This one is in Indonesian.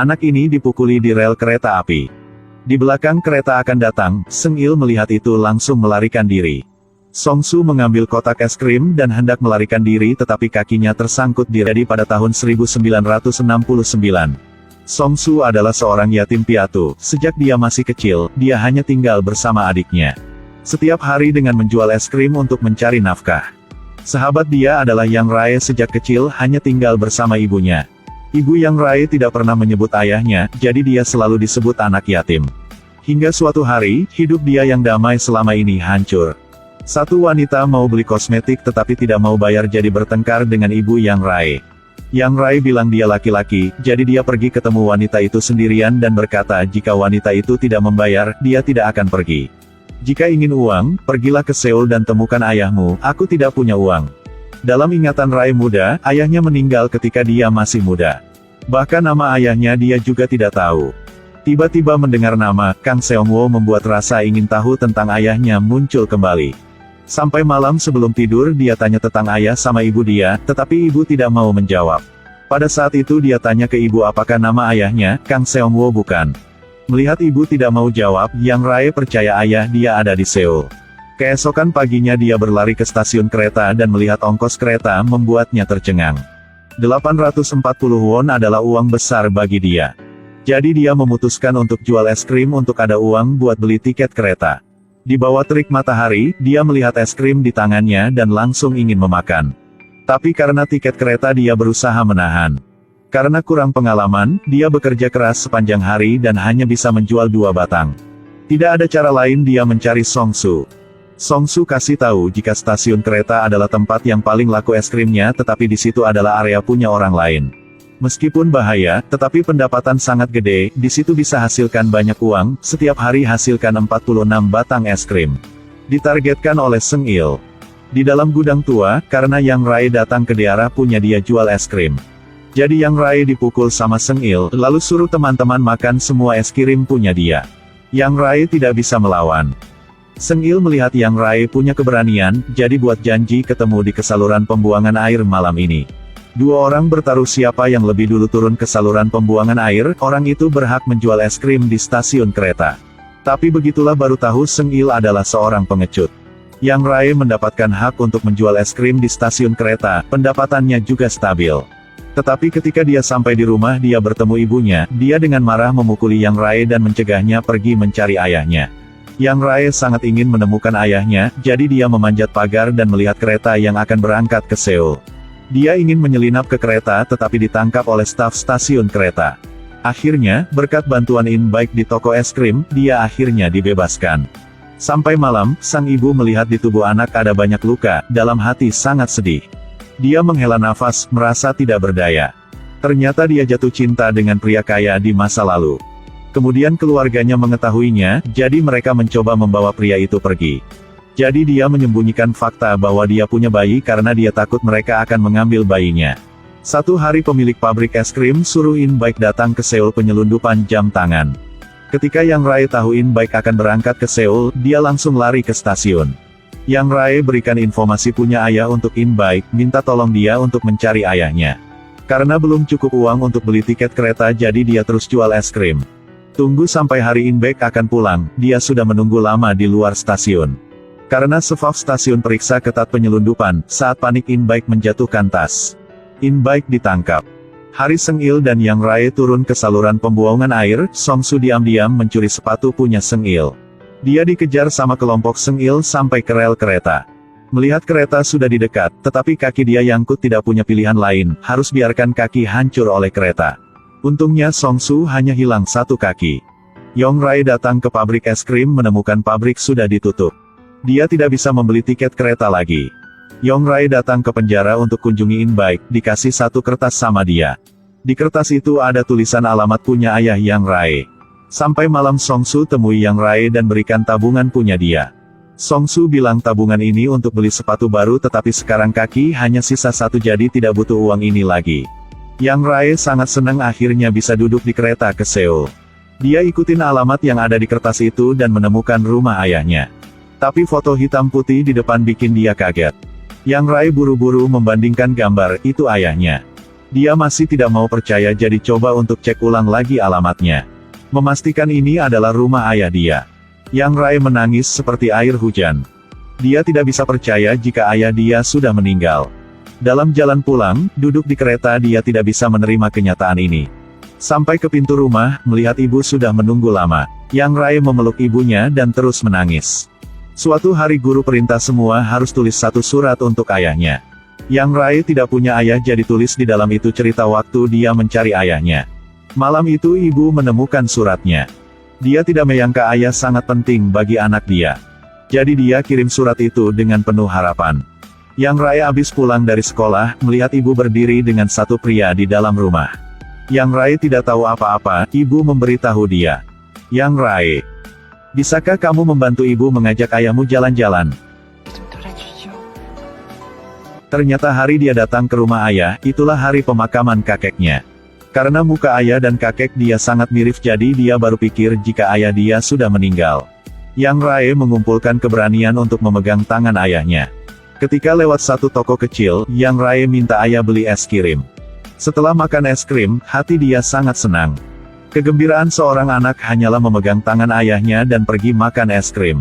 Anak ini dipukuli di rel kereta api. Di belakang kereta akan datang, Seng-il melihat itu langsung melarikan diri. Song-su mengambil kotak es krim dan hendak melarikan diri tetapi kakinya tersangkut di rel pada tahun 1969. Song-su adalah seorang yatim piatu. Sejak dia masih kecil, dia hanya tinggal bersama adiknya. Setiap hari dengan menjual es krim untuk mencari nafkah. Sahabat dia adalah Yang Rae sejak kecil hanya tinggal bersama ibunya. Ibu Yang Rae tidak pernah menyebut ayahnya, jadi dia selalu disebut anak yatim. Hingga suatu hari, hidup dia yang damai selama ini hancur. Satu wanita mau beli kosmetik tetapi tidak mau bayar jadi bertengkar dengan ibu Yang Rae. Yang Rae bilang dia laki-laki, jadi dia pergi ketemu wanita itu sendirian dan berkata jika wanita itu tidak membayar, dia tidak akan pergi. Jika ingin uang, pergilah ke Seoul dan temukan ayahmu, aku tidak punya uang. Dalam ingatan Rae muda, ayahnya meninggal ketika dia masih muda. Bahkan nama ayahnya dia juga tidak tahu. Tiba-tiba mendengar nama, Kang Seong-woo membuat rasa ingin tahu tentang ayahnya muncul kembali. Sampai malam sebelum tidur dia tanya tentang ayah sama ibu dia, tetapi ibu tidak mau menjawab. Pada saat itu dia tanya ke ibu apakah nama ayahnya, Kang Seong-woo bukan. Melihat ibu tidak mau jawab, Yang Rae percaya ayah dia ada di Seoul. Keesokan paginya dia berlari ke stasiun kereta dan melihat ongkos kereta membuatnya tercengang. 840 won adalah uang besar bagi dia. Jadi dia memutuskan untuk jual es krim untuk ada uang buat beli tiket kereta. Di bawah terik matahari, dia melihat es krim di tangannya dan langsung ingin memakan. Tapi karena tiket kereta dia berusaha menahan. Karena kurang pengalaman, dia bekerja keras sepanjang hari dan hanya bisa menjual 2 batang. Tidak ada cara lain dia mencari Song-su. Song-su kasih tahu jika stasiun kereta adalah tempat yang paling laku es krimnya tetapi di situ adalah area punya orang lain. Meskipun bahaya, tetapi pendapatan sangat gede, di situ bisa hasilkan banyak uang, setiap hari hasilkan 46 batang es krim. Ditargetkan oleh Seng-il. Di dalam gudang tua, karena Yang Rae datang ke daerah punya dia jual es krim. Jadi Yang Rae dipukul sama Seng-il, lalu suruh teman-teman makan semua es krim punya dia. Yang Rae tidak bisa melawan. Seng-il melihat Yang Rae punya keberanian, jadi buat janji ketemu di saluran pembuangan air malam ini. 2 orang bertaruh siapa yang lebih dulu turun ke saluran pembuangan air, orang itu berhak menjual es krim di stasiun kereta. Tapi begitulah baru tahu Seng-il adalah seorang pengecut. Yang Rae mendapatkan hak untuk menjual es krim di stasiun kereta, pendapatannya juga stabil. Tetapi ketika dia sampai di rumah dia bertemu ibunya, dia dengan marah memukuli Yang Rae dan mencegahnya pergi mencari ayahnya. Yang Rae sangat ingin menemukan ayahnya, jadi dia memanjat pagar dan melihat kereta yang akan berangkat ke Seoul. Dia ingin menyelinap ke kereta tetapi ditangkap oleh staf stasiun kereta. Akhirnya, berkat bantuan In-bike di toko es krim, dia akhirnya dibebaskan. Sampai malam, sang ibu melihat di tubuh anak ada banyak luka, dalam hati sangat sedih. Dia menghela nafas, merasa tidak berdaya. Ternyata dia jatuh cinta dengan pria kaya di masa lalu. Kemudian keluarganya mengetahuinya, jadi mereka mencoba membawa pria itu pergi. Jadi dia menyembunyikan fakta bahwa dia punya bayi karena dia takut mereka akan mengambil bayinya. Satu hari pemilik pabrik es krim suruh In-bike datang ke Seoul penyelundupan jam tangan. Ketika Yang Rae tahu In-bike akan berangkat ke Seoul, dia langsung lari ke stasiun. Yang Rae berikan informasi punya ayah untuk In-bike, minta tolong dia untuk mencari ayahnya. Karena belum cukup uang untuk beli tiket kereta jadi dia terus jual es krim. Tunggu sampai hari In-bike akan pulang, dia sudah menunggu lama di luar stasiun. Karena staf stasiun periksa ketat penyelundupan, saat panik In-bike menjatuhkan tas. In-bike ditangkap. Hari Seng-il dan Yang Rae turun ke saluran pembuangan air, Song-su diam-diam mencuri sepatu punya Seng-il. Dia dikejar sama kelompok Seng-il sampai ke rel kereta. Melihat kereta sudah di dekat, tetapi kaki dia nyangkut tidak punya pilihan lain, harus biarkan kaki hancur oleh kereta. Untungnya Song-su hanya hilang 1 kaki. Yang Rae datang ke pabrik es krim menemukan pabrik sudah ditutup. Dia tidak bisa membeli tiket kereta lagi. Yang Rae datang ke penjara untuk kunjungi In-bike, dikasih 1 kertas sama dia. Di kertas itu ada tulisan alamat punya ayah Yang Rae. Sampai malam Song-su temui Yang Rae dan berikan tabungan punya dia. Song-su bilang tabungan ini untuk beli sepatu baru tetapi sekarang kaki hanya sisa 1 jadi tidak butuh uang ini lagi. Yang Rae sangat senang akhirnya bisa duduk di kereta ke Seoul. Dia ikutin alamat yang ada di kertas itu dan menemukan rumah ayahnya. Tapi foto hitam putih di depan bikin dia kaget. Yang Rae buru-buru membandingkan gambar, itu ayahnya. Dia masih tidak mau percaya jadi coba untuk cek ulang lagi alamatnya. Memastikan ini adalah rumah ayah dia. Yang Rai menangis seperti air hujan. Dia tidak bisa percaya jika ayah dia sudah meninggal. Dalam jalan pulang, duduk di kereta dia tidak bisa menerima kenyataan ini. Sampai ke pintu rumah, melihat ibu sudah menunggu lama. Yang Rai memeluk ibunya dan terus menangis. Suatu hari guru perintah semua harus tulis satu surat untuk ayahnya. Yang Rai tidak punya ayah jadi tulis di dalam itu cerita waktu dia mencari ayahnya. Malam itu ibu menemukan suratnya. Dia tidak menyangka ayah sangat penting bagi anak dia. Jadi dia kirim surat itu dengan penuh harapan. Yang Rai habis pulang dari sekolah, melihat ibu berdiri dengan satu pria di dalam rumah. Yang Rai tidak tahu apa-apa, ibu memberitahu dia. Yang Rai, bisakah kamu membantu ibu mengajak ayahmu jalan-jalan? Ternyata hari dia datang ke rumah ayah, itulah hari pemakaman kakeknya. Karena muka ayah dan kakek dia sangat mirip jadi dia baru pikir jika ayah dia sudah meninggal. Yang Rai mengumpulkan keberanian untuk memegang tangan ayahnya. Ketika lewat satu toko kecil, Yang Rai minta ayah beli es krim. Setelah makan es krim, hati dia sangat senang. Kegembiraan seorang anak hanyalah memegang tangan ayahnya dan pergi makan es krim.